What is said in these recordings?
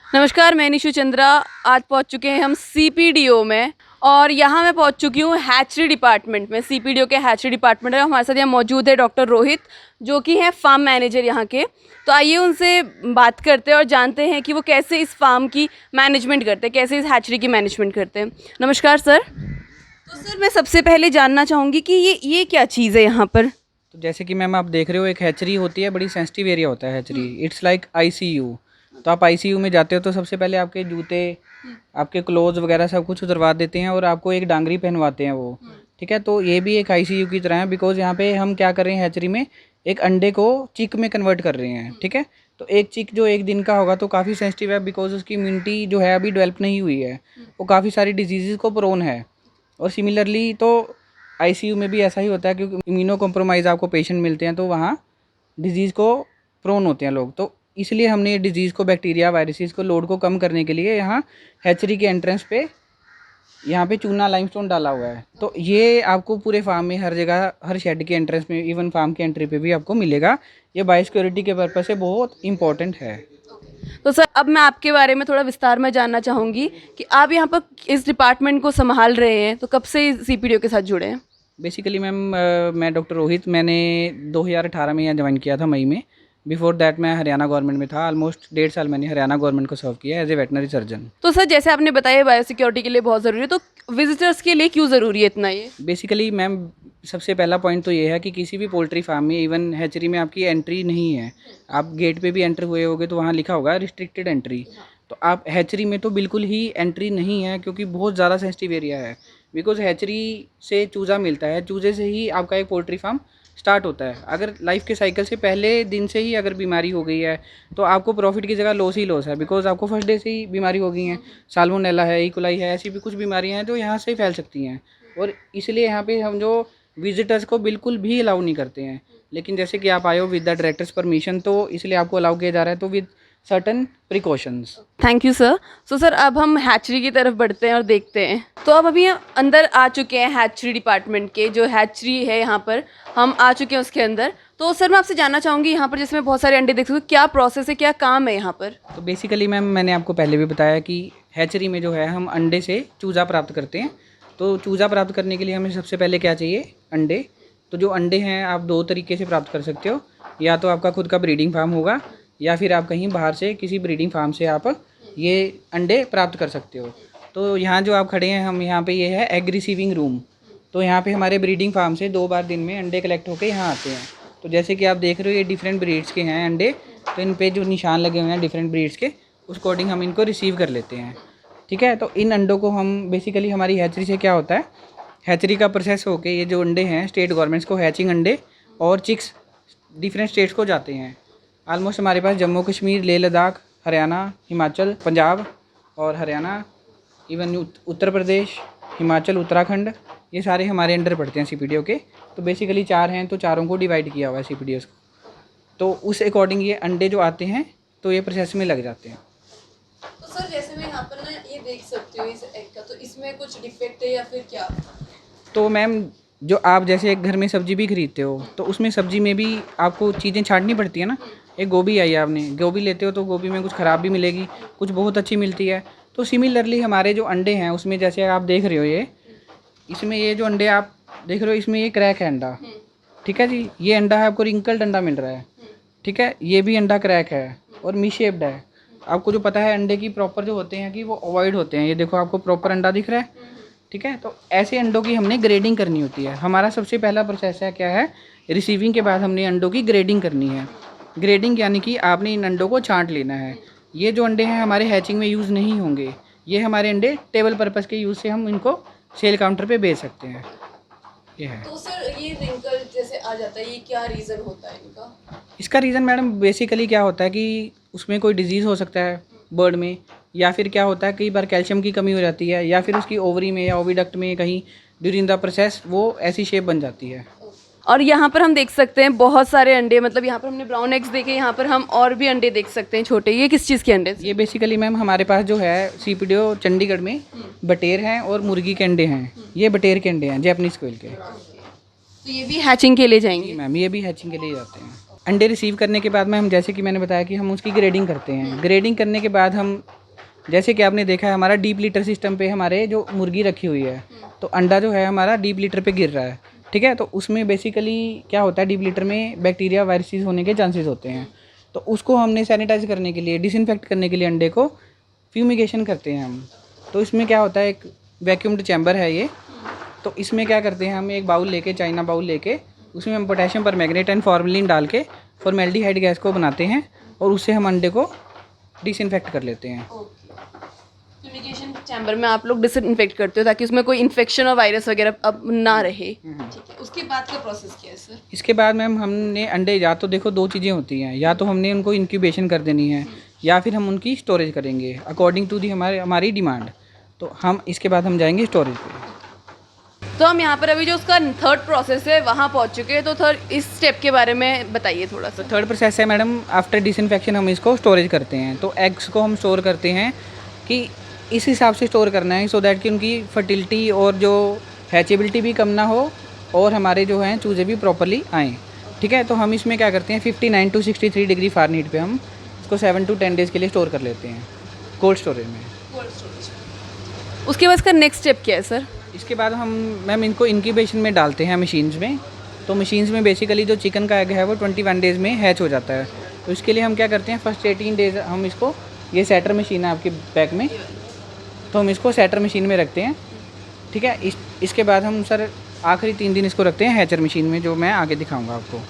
नमस्कार, मैं निशु चंद्रा। आज पहुंच चुके हैं हम सीपीडीओ में और यहाँ मैं पहुंच चुकी हूँ हैचरी डिपार्टमेंट में। सीपीडीओ के हैचरी डिपार्टमेंट में हमारे साथ यहाँ मौजूद है डॉक्टर रोहित, जो कि हैं फार्म मैनेजर यहाँ के। तो आइए उनसे बात करते हैं और जानते हैं कि वो कैसे इस फार्म की मैनेजमेंट करते हैं, कैसे इस हैचरी की मैनेजमेंट करते हैं। नमस्कार सर। तो सर मैं सबसे पहले जानना चाहूँगी कि ये क्या चीज़ है यहाँ पर। तो जैसे कि मैम आप देख रहे हो, एक हैचरी होती है, बड़ी सेंसिटिव एरिया होता है हैचरी। It's like ICU. तो आप आईसीयू में जाते हो तो सबसे पहले आपके जूते, आपके क्लोथ्स वगैरह सब कुछ उतरवा देते हैं और आपको एक डांगरी पहनवाते हैं वो। ठीक है, तो ये भी एक आईसीयू की तरह है, बिकॉज यहाँ पे हम क्या कर रहे हैं हैचरी में, एक अंडे को चिक में कन्वर्ट कर रहे हैं। ठीक है, तो एक चिक जो एक दिन का होगा तो काफ़ी सेंसिटिव है, बिकॉज उसकी इम्यूनिटी जो है अभी डेवलप नहीं हुई है, वो काफ़ी सारी डिजीज़ को प्रोन है। और सिमिलरली तो आईसीयू में भी ऐसा ही होता है, क्योंकि इम्यूनो कॉम्प्रोमाइज़ आपको पेशेंट मिलते हैं तो वहाँ डिजीज़ को प्रोन होते हैं लोग। तो इसलिए हमने ये डिजीज़ को, बैक्टीरिया, वायरसेस को, लोड को कम करने के लिए यहाँ हैचरी के एंट्रेंस पे यहाँ पे चूना लाइमस्टोन डाला हुआ है। तो ये आपको पूरे फार्म में हर जगह, हर शेड के एंट्रेंस में, इवन फार्म के एंट्री पे भी आपको मिलेगा। ये बायोसिक्योरिटी के पर्पज़ से बहुत इंपॉर्टेंट है। तो सर अब मैं आपके बारे में थोड़ा विस्तार में जानना चाहूँगी कि आप यहाँ पर इस डिपार्टमेंट को संभाल रहे हैं, तो कब से सीपीडीओ के साथ जुड़े हैं। बेसिकली मैम मैं डॉक्टर रोहित, मैंने 2018 में यहाँ ज्वाइन किया था मई में। बिफोर दैट मैं हरियाणा गवर्नमेंट में था। ऑलमोस्ट 1.5 साल मैंने हरियाणा गवर्नमेंट को सर्व किया एज ए वेटनरी सर्जन। तो सर जैसे आपने बताया बायोसिक्योरिटी के लिए बहुत ज़रूरी है, तो विजिटर्स के लिए क्यों ज़रूरी है इतना ये। बेसिकली मैम सबसे पहला पॉइंट तो ये है कि किसी भी पोल्ट्री फार्म में, इवन हैचरी में, आपकी एंट्री नहीं है। आप गेट पे भी एंटर हुए होगे तो वहाँ लिखा होगा रिस्ट्रिक्टेड एंट्री। तो आप हैचरी में तो बिल्कुल ही एंट्री नहीं है, क्योंकि बहुत ज़्यादा सेंसिटिव एरिया है। बिकॉज हैचरी से चूज़ा मिलता है, चूज़े से ही आपका एक पोल्ट्री फार्म स्टार्ट होता है। अगर लाइफ के साइकिल से पहले दिन से ही अगर बीमारी हो गई है तो आपको प्रॉफिट की जगह लॉस ही लॉस है, बिकॉज आपको फर्स्ट डे से ही बीमारी हो गई है। साल्मोनेला है, इकोलाई है, ऐसी भी कुछ बीमारियां हैं जो यहाँ से फैल सकती हैं। और इसलिए यहाँ पे हम जो विजिटर्स को बिल्कुल भी अलाउ नहीं करते हैं। लेकिन जैसे कि आप आए हो विद द डायरेक्टर्स परमिशन, तो इसलिए आपको अलाउ किया जा रहा है, तो with certain precautions. Thank you sir. So sir अब हम हैचरी की तरफ बढ़ते हैं और देखते हैं। तो अब अभी हम अंदर आ चुके हैं हैचरी डिपार्टमेंट के, जो हैचरी है यहाँ पर हम आ चुके हैं उसके अंदर। तो सर मैं आपसे जानना चाहूँगी यहाँ पर जिसमें बहुत सारे अंडे देख सकते हो, क्या प्रोसेस है, क्या काम है यहाँ पर। तो बेसिकली मैम मैंने आपको पहले भी बताया कि हैचरी में जो है हम अंडे से चूज़ा प्राप्त करते हैं। तो चूज़ा प्राप्त करने के लिए हमें सबसे पहले क्या चाहिए, अंडे। तो जो अंडे हैं आप 2 तरीके से प्राप्त कर सकते हो, या तो आपका खुद का ब्रीडिंग फार्म होगा, या फिर आप कहीं बाहर से किसी ब्रीडिंग फार्म से आप ये अंडे प्राप्त कर सकते हो। तो यहाँ जो आप खड़े हैं, हम यहाँ पे ये है एग रिसीविंग रूम। तो यहाँ पे हमारे ब्रीडिंग फार्म से 2 बार दिन में अंडे कलेक्ट होकर यहाँ आते हैं। तो जैसे कि आप देख रहे हो ये डिफरेंट ब्रीड्स के हैं अंडे, तो इन पे जो निशान लगे हुए हैं डिफरेंट ब्रीड्स के, उस अकॉर्डिंग हम इनको रिसीव कर लेते हैं। ठीक है, तो इन अंडों को हम बेसिकली, हमारी हैचरी से क्या होता है, हैचरी का प्रोसेस होकर ये जो अंडे हैं स्टेट गवर्नमेंट्स को हैचिंग अंडे और चिक्स डिफरेंट स्टेट्स को जाते हैं। ऑलमोस्ट हमारे पास जम्मू कश्मीर, लेह लद्दाख, हरियाणा, हिमाचल, पंजाब और हरियाणा, इवन उत्तर प्रदेश, हिमाचल, उत्तराखंड, ये सारे हमारे अंडर पड़ते हैं सीपीडीओ के। तो बेसिकली 4 हैं, तो चारों को डिवाइड किया हुआ है सीपीडीओ को। तो उस अकॉर्डिंग ये अंडे जो आते हैं तो ये प्रोसेस में लग जाते हैं। तो सर जैसे मैं यहाँ पर ना ये देख सकती हूँ इस एग का, तो इसमें कुछ डिफेक्ट है या फिर क्या। तो मैम जो आप जैसे एक घर में सब्जी भी खरीदते हो, तो उसमें सब्जी में भी आपको चीज़ें छांटनी पड़ती है ना। एक गोभी आई, आपने गोभी लेते हो तो गोभी में कुछ ख़राब भी मिलेगी, कुछ बहुत अच्छी मिलती है। तो सिमिलरली हमारे जो अंडे हैं उसमें, जैसे आप देख रहे हो ये, इसमें ये जो अंडे आप देख रहे हो, इसमें ये क्रैक है अंडा। ठीक है जी, ये अंडा है, आपको रिंकल्ड अंडा मिल रहा है। ठीक है, ये भी अंडा क्रैक है और मी शेप्ड है। आपको जो पता है अंडे की प्रॉपर जो होते हैं कि वो अवॉइड होते हैं। ये देखो आपको प्रॉपर अंडा दिख रहा है। ठीक है, तो ऐसे अंडों की हमने ग्रेडिंग करनी होती है। हमारा सबसे पहला प्रोसेस है क्या है, रिसीविंग के बाद हमने अंडों की ग्रेडिंग करनी है। ग्रेडिंग यानी कि आपने इन अंडों को छांट लेना है। ये जो अंडे हैं हमारे हैचिंग में यूज़ नहीं होंगे। ये हमारे अंडे टेबल पर्पज़ के यूज़ से हम इनको सेल काउंटर पे बेच सकते हैं। ये है। तो सर ये रिंकल जैसे आ जाता है, ये क्या रीज़न होता है इनका। इसका रीज़न मैडम बेसिकली क्या होता है कि उसमें कोई डिजीज़ हो सकता है बर्ड में, या फिर क्या होता है कई बार कैल्शियम की कमी हो जाती है, या फिर उसकी ओवरी में या ओविडक्ट में कहीं ड्यूरिंग द प्रोसेस वो ऐसी शेप बन जाती है। और यहाँ पर हम देख सकते हैं बहुत सारे अंडे, मतलब यहाँ पर हमने ब्राउन एग्स देखे, यहाँ पर हम और भी अंडे देख सकते हैं छोटे। ये किस चीज़ के अंडे। ये बेसिकली मैम हमारे पास जो है सीपीडीओ चंडीगढ़ में बटेर हैं और मुर्गी के अंडे हैं। ये बटेर के अंडे हैं, जैपनीज कोयल के। तो ये भी हैचिंग के लिए जाएंगे। मैम ये भी हैचिंग के लिए जाते हैं। अंडे रिसीव करने के बाद में हम, जैसे कि मैंने बताया कि हम उसकी ग्रेडिंग करते हैं। ग्रेडिंग करने के बाद हम, जैसे कि आपने देखा है हमारा डीप लीटर सिस्टम पे हमारे जो मुर्गी रखी हुई है, तो अंडा जो है हमारा डीप लीटर पे गिर रहा है, ठीक है। तो उसमें बेसिकली क्या होता है, डीप लीटर में बैक्टीरिया वायरसेस होने के चांसेस होते हैं। तो उसको हमने सैनिटाइज करने के लिए, डिसइंफेक्ट करने के लिए अंडे को फ्यूमिगेशन करते हैं हम। तो इसमें क्या होता है, एक वैक्यूम्ड चैम्बर है ये। तो इसमें क्या करते हैं, हम एक बाउल लेके, चाइना बाउल लेके, उसमें हम पोटेशियम परमैंगनेट एंड फॉर्मेलिन डाल के फॉर्मेल्डिहाइड गैस को बनाते हैं और उससे हम अंडे को डिसइंफेक्ट कर लेते हैं। फ्यूमिगेशन चैम्बर में आप लोग डिसइंफेक्ट करते हो ताकि उसमें कोई इन्फेक्शन और वायरस वगैरह अब ना रहे, ठीक है। उसके बाद का प्रोसेस क्या है सर? इसके बाद मैम हमने अंडे, या तो देखो दो चीज़ें होती हैं, या तो हमने उनको इंक्यूबेशन कर देनी है या फिर हम उनकी स्टोरेज करेंगे अकॉर्डिंग टू दी हमारी डिमांड। तो हम इसके बाद हम जाएंगे स्टोरेज पे। तो हम यहाँ पर अभी जो उसका थर्ड प्रोसेस है वहाँ पहुँच चुके हैं, तो थर्ड इस स्टेप के बारे में बताइए थोड़ा सा। तो थर्ड प्रोसेस है मैडम, आफ्टर डिसइंफेक्शन हम इसको स्टोरेज करते हैं। तो एग्स को हम स्टोर करते हैं कि इस हिसाब से स्टोर करना है सो दैट कि उनकी फर्टिलिटी और जो हैचेबिलिटी भी कम ना हो और हमारे जो हैं चूज़े भी प्रॉपरली आएँ, ठीक है। तो हम इसमें क्या करते हैं, 59 to 63 डिग्री फ़ारेनहीट पे हम इसको 7 to 10 डेज़ के लिए स्टोर कर लेते हैं कोल्ड स्टोरेज में। उसके बाद इसका नेक्स्ट स्टेप क्या है सर? इसके बाद हम मैम इनको इंक्यूबेशन में डालते हैं मशीन्स में। तो मशीन्स में बेसिकली जो चिकन का एग है वो 21 डेज़ में हैच हो जाता है। तो इसके लिए हम क्या करते हैं, फर्स्ट 18 डेज़ हम इसको, ये सेटर मशीन है आपके बैक में, तो हम इसको सेटर मशीन में रखते हैं, ठीक है। इसके बाद हम सर आखिरी 3 दिन इसको रखते हैं हैचर मशीन में, जो मैं आगे दिखाऊंगा आपको।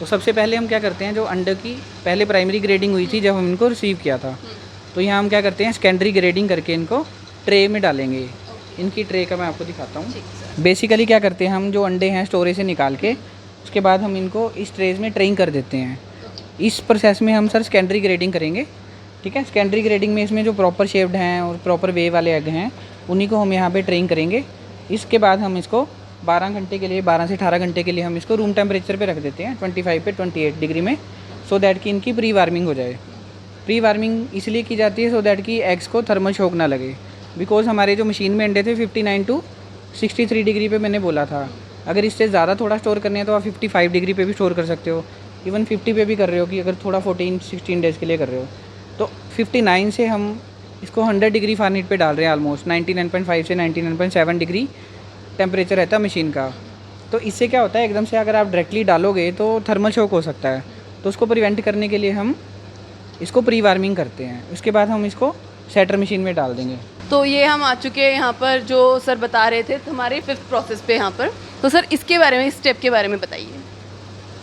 तो सबसे पहले हम क्या करते हैं, जो अंडे की पहले प्राइमरी ग्रेडिंग हुई थी जब हम इनको रिसीव किया था, तो यहाँ हम क्या करते हैं, सेकेंडरी ग्रेडिंग करके इनको ट्रे में डालेंगे। इनकी ट्रे का मैं आपको दिखाता हूँ। बेसिकली क्या करते हैं, हम जो अंडे हैं स्टोरेज से निकाल के उसके बाद हम इनको इस ट्रेज में ट्रेइंग कर देते हैं। इस प्रोसेस में हम सर सेकेंडरी ग्रेडिंग करेंगे, ठीक है। सेकेंडरी ग्रेडिंग में इसमें जो प्रॉपर शेप्ड हैं और प्रॉपर वे वाले एग हैं उन्हीं को हम यहाँ पे ट्रेन करेंगे। इसके बाद हम इसको 12 घंटे के लिए, 12 से 18 घंटे के लिए हम इसको रूम टेम्परेचर पे रख देते हैं, 25 पे 28 डिग्री में, सो दैट कि इनकी प्री वार्मिंग हो जाए। प्री वार्मिंग इसलिए की जाती है सो दैट कि एग्स को थर्मल शॉक ना लगे, बिकॉज हमारे जो मशीन में अंडे थे 59 to 63 डिग्री पे मैंने बोला था। अगर इससे ज़्यादा थोड़ा स्टोर करने हैं तो आप 55 डिग्री पे भी स्टोर कर सकते हो, इवन 50 पे भी कर रहे हो कि अगर थोड़ा 14-16 डेज़ के लिए कर रहे हो। तो 59 से हम इसको 100 डिग्री फ़ारेनहीट पे डाल रहे हैं, ऑलमोस्ट 99.5 से 99.7 डिग्री टेम्परेचर रहता है मशीन का। तो इससे क्या होता है, एकदम से अगर आप डायरेक्टली डालोगे तो थर्मल शॉक हो सकता है, तो उसको प्रिवेंट करने के लिए हम इसको प्री वार्मिंग करते हैं। उसके बाद हम इसको सेटर मशीन में डाल देंगे। तो ये हम आ चुके हैं यहाँ पर जो सर बता रहे थे हमारे 5th प्रोसेस पे यहाँ पर। तो सर इसके बारे में, इस स्टेप के बारे में बताइए।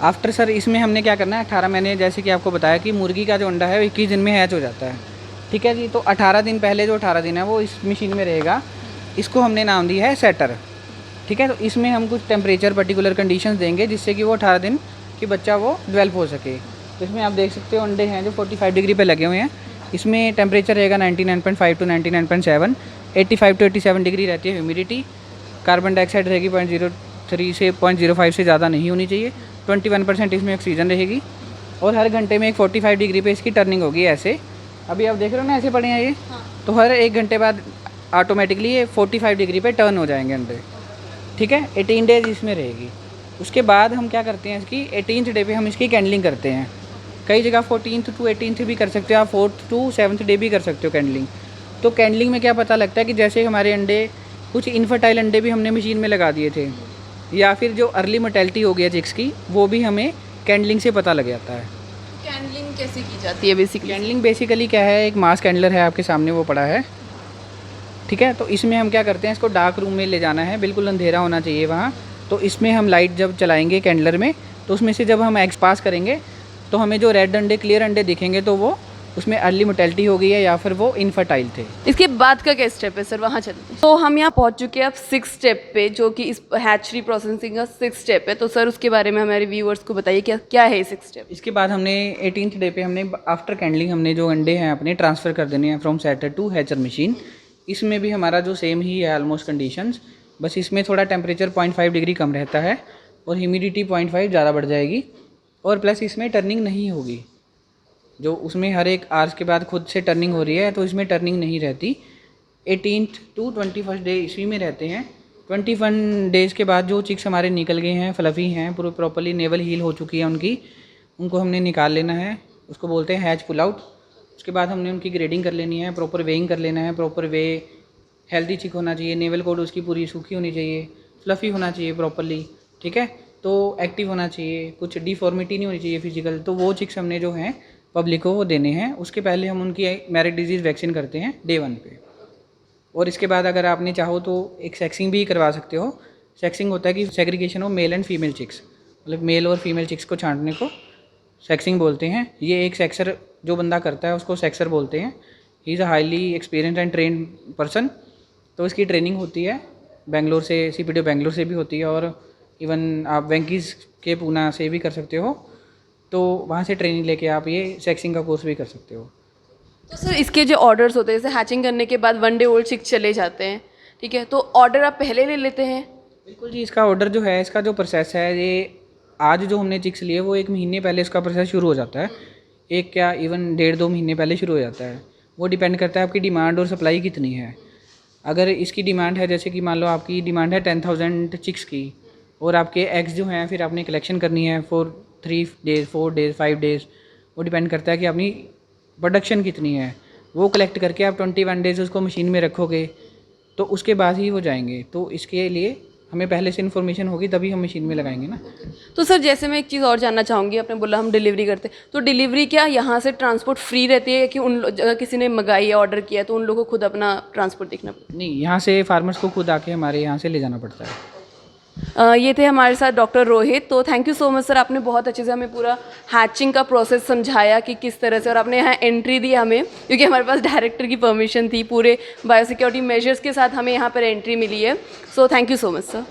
आफ्टर सर इसमें हमने क्या करना है, 18, मैंने जैसे कि आपको बताया कि मुर्गी का जो अंडा है वो 21 दिन में हैच हो जाता है, ठीक है जी। तो 18 दिन पहले जो 18 दिन है वो इस मशीन में रहेगा, इसको हमने नाम दिया है सेटर, ठीक है। तो इसमें हम कुछ टेम्परेचर पर्टिकुलर कंडीशंस देंगे जिससे कि वो 18 दिन कि बच्चा वो डेवलप हो सके। तो इसमें आप देख सकते हो अंडे हैं जो 45 डिग्री पे लगे हुए हैं। इसमें टेम्परेचर रहेगा 99.5 to 99.7, 85 to 87 डिग्री रहती है ह्यूमिडिटी। कार्बन डाइऑक्साइड रहेगी 0.03 से 0.05 से ज़्यादा नहीं होनी चाहिए। 21% इसमें ऑक्सीजन रहेगी और हर घंटे में एक 45 डिग्री पे इसकी टर्निंग होगी। ऐसे अभी आप देख रहे हो ना, ऐसे पड़े हैं ये, तो हर 1 घंटे बाद ऑटोमेटिकली ये 45 डिग्री पे टर्न हो जाएंगे अंडे, ठीक है। 18 डेज इसमें रहेगी। उसके बाद हम क्या करते हैं, इसकी 18th डे पे हम इसकी कैंडलिंग करते हैं। कई जगह 14th to 18th भी कर सकते हो आप, 4th to 7th डे भी कर सकते हो कैंडलिंग। तो कैंडलिंग में क्या पता लगता है कि जैसे हमारे अंडे, कुछ इनफर्टाइल अंडे भी हमने मशीन में लगा दिए थे, या फिर जो अर्ली मोर्टेलिटी हो गया चिक्स की, वो भी हमें कैंडलिंग से पता लग जाता है। कैंडलिंग कैसे की जाती है बेसिकली? कैंडलिंग बेसिकली क्या है, एक मास कैंडलर है आपके सामने वो पड़ा है, ठीक है। तो इसमें हम क्या करते हैं, इसको डार्क रूम में ले जाना है, बिल्कुल अंधेरा होना चाहिए वहाँ। तो इसमें हम लाइट जब चलाएंगे कैंडलर में, तो उसमें से जब हम एग्स पास करेंगे तो हमें जो रेड अंडे, क्लियर अंडे दिखेंगे तो वो उसमें अर्ली मोर्टेलिटी हो गई है या फिर वो इनफर्टाइल थे। इसके बाद का क्या स्टेप है सर, वहाँ चलते हैं। तो हम यहाँ पहुँच चुके हैं अब 6th स्टेप पे, जो कि इस हैचरी प्रोसेसिंग का 6th स्टेप है। तो सर उसके बारे में हमारे व्यूअर्स को बताइए क्या क्या है 6th स्टेप। इसके बाद हमने 18th डे पे हमने आफ्टर कैंडलिंग हमने जो अंडे हैं अपने ट्रांसफ़र कर देने हैं from setter to hatcher machine. इसमें भी हमारा जो सेम ही है ऑलमोस्ट कंडीशंस, बस इसमें थोड़ा टेम्परेचर 0.5 डिग्री कम रहता है और ह्यूमिडिटी 0.5 ज़्यादा बढ़ जाएगी, और प्लस इसमें टर्निंग नहीं होगी। जो उसमें हर एक आवर्स के बाद खुद से टर्निंग हो रही है, तो इसमें टर्निंग नहीं रहती। 18th to 21st डे इसी में रहते हैं। 21 डेज़ के बाद जो चिक्स हमारे निकल गए हैं, फ्लफ़ी हैं, पूरे प्रॉपर्ली नेवल हील हो चुकी है उनकी, उनको हमने निकाल लेना है, उसको बोलते हैं हैच पुल आउट। उसके बाद हमने उनकी ग्रेडिंग कर लेनी है, प्रॉपर वेइंग कर लेना है, प्रॉपर वे हेल्दी चिक होना चाहिए, नेवल कोड उसकी पूरी सूखी होनी चाहिए, फ्लफ़ी होना चाहिए प्रॉपरली, ठीक है, तो एक्टिव होना चाहिए, कुछ डिफॉर्मिटी नहीं होनी चाहिए फिजिकल। तो वो चिक्स हमने जो हैं पब्लिक को वो देने हैं। उसके पहले हम उनकी मैरिड डिजीज़ वैक्सीन करते हैं डे 1 पे। और इसके बाद अगर आपने चाहो तो एक सेक्सिंग भी करवा सकते हो। सेक्सिंग होता है कि सेग्रीगेशन हो मेल एंड फीमेल चिक्स, मतलब मेल और फीमेल चिक्स को छांटने को सेक्सिंग बोलते हैं। ये एक सेक्सर जो बंदा करता है उसको सेक्सर बोलते हैं। He is a highly experience and train person. तो इसकी ट्रेनिंग होती है बेंगलोर से, CPDO बेंगलोर से भी होती है, और इवन आप वेंकीज़ के पूना से भी कर सकते हो। तो वहाँ से ट्रेनिंग लेके आप ये सेक्सिंग का कोर्स भी कर सकते हो। तो सर इसके जो ऑर्डर्स होते हैं, जैसे हैचिंग करने के बाद 1 डे ओल्ड चिक चले जाते हैं, ठीक है, तो ऑर्डर आप पहले ले लेते हैं? बिल्कुल जी, इसका ऑर्डर जो है, इसका जो प्रोसेस है, ये आज जो हमने चिक्स लिए वो 1 महीने पहले इसका प्रोसेस शुरू हो जाता है। एक क्या इवन 1.5-2 महीने पहले शुरू हो जाता है। वो डिपेंड करता है आपकी डिमांड और सप्लाई कितनी है। अगर इसकी डिमांड है, जैसे कि मान लो आपकी डिमांड है 10,000 चिक्स की, और आपके एग्स जो हैं फिर आपने कलेक्शन करनी है फॉर 3 डेज़, 4 डेज़, 5 डेज़, वो डिपेंड करता है कि अपनी प्रोडक्शन कितनी है। वो कलेक्ट करके आप 21 डेज़ उसको मशीन में रखोगे तो उसके बाद ही वो जाएंगे। तो इसके लिए हमें पहले से इन्फॉर्मेशन होगी तभी हम मशीन में लगाएंगे ना। तो सर जैसे मैं एक चीज़ और जानना चाहूँगी, आपने बोला हम डिलीवरी करते हैं, तो डिलीवरी क्या यहाँ से ट्रांसपोर्ट फ्री रहती है कि अगर किसी ने मंगाई है, ऑर्डर किया है, तो उन लोगों को खुद अपना ट्रांसपोर्ट देखना पड़ता नहीं, यहाँ से फार्मर्स को खुद आके हमारे यहाँ से ले जाना पड़ता है। ये थे हमारे साथ डॉक्टर रोहित। तो thank you so much sir, आपने बहुत अच्छे से हमें पूरा हैचिंग का प्रोसेस समझाया कि किस तरह से, और आपने यहाँ एंट्री दी हमें, क्योंकि हमारे पास डायरेक्टर की परमिशन थी, पूरे बायोसिक्योरिटी मेजर्स के साथ हमें यहाँ पर एंट्री मिली है। So thank you so much sir.